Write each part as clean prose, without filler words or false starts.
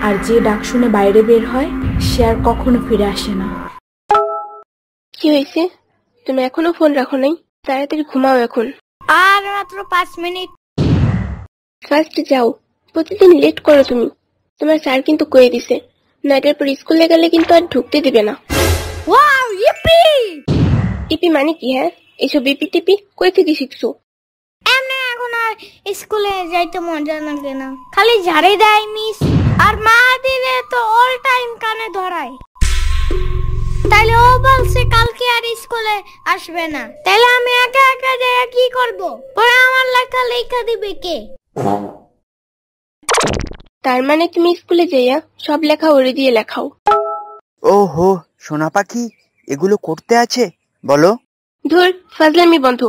আর যে ডাক শুনে বাইরে বের হয় সে আর কখনো ফিরে আসে না। কি হয়েছে? তুমি এখনো ফোন রাখো নাই? তাড়াতাড়ি ঘুমাও এখন। আর মাত্র 5 মিনিট। ফার্স্ট যাও, প্রতিদিন লেট করো তুমি। তোমার স্যার কিন্তু কয়ে দিছে 9টার পর স্কুলে গেলে কিন্তু আর ঢুকতে দিবে না। Wow, E P! ইপি মানে কি? হ্যাঁ, এসব ইপি টিপি কই থেকে শিখছো? এমনি এখন আর স্কুলে যাইতে মজা লাগে না, খালি ঝাড়ি দেয় মিস, আর মা দিলে তো অল টাইম কানে ধরায়। তাইলে ও বলছে কালকে আর স্কুলে আসবে না, তাইলে আমি একা একা যাই কি করব? পরে আমার লেখা লেখা দিবে কে? তার মানে তুমি স্কুলে যাইয়া সব লেখা ওরে দিয়ে লেখাও? ওহো সোনা পাখি, এগুলো করতে আছে বলো? ধুর, ফাজলামি বন্ধ,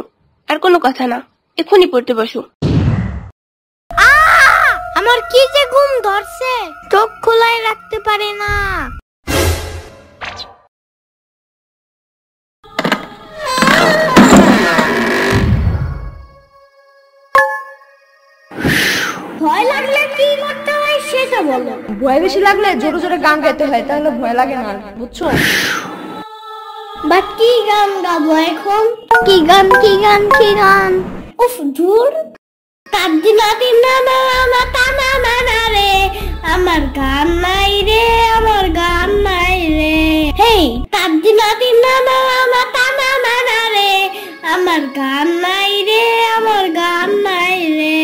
আর কোনো কথা না, এখনই পড়তে বসো। আমার কি যে ঘুম ধরছে, চোখ খোলাই রাখতে পারি না। ভয় লাগলে কি করতে হয় সেটা বলো। ভয় বেশি লাগলে জোরে জোরে গান গাইতে হয়, তাহলে ভয় লাগে না, বুঝছো? বাট কি গান গাবো এখন? কি গান কি গান কি গান? উফ ধুর, তাদিনা দিনা না না তানা না না রে, আমার গান নাই রে, আমার গান নাই রে। হেই, তাদিনা দিনা না না তানা না না রে, আমার গান নাই রে, আমার গান নাই রে।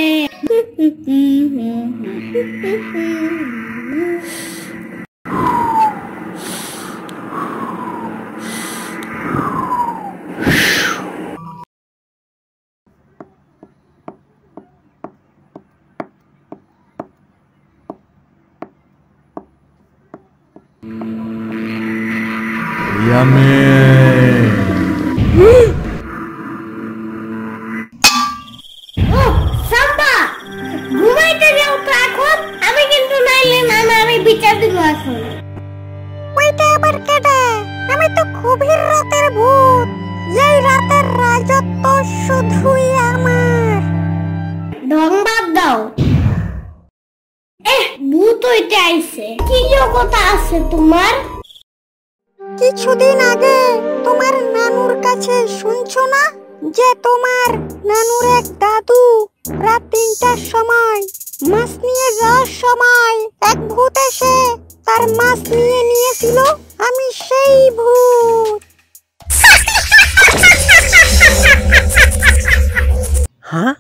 ঘুমাইতে যাও তো এখন, আমি কিন্তু নাইলে নানারে বিচার দিব এখন। ওইটা আবার কেডা? আমি তো গভীর রাতের ভূত, এই রাতের রাজত্ব শুধুই আমার। ঢং বাদ দাও। ভূত হইতে আইছে, কি যোগ্যতা আছে তোমার? কিছুদিন আগে তোমার নানুর কাছে শুনছো না যে তোমার নানুর এক দাদু রাত 3টার সময় মাছ নিয়ে যাওয়ার সময় এক ভূত এসে তার মাছ নিয়ে নিয়েছিল? আমি সেই ভূত। হ্যাঁ,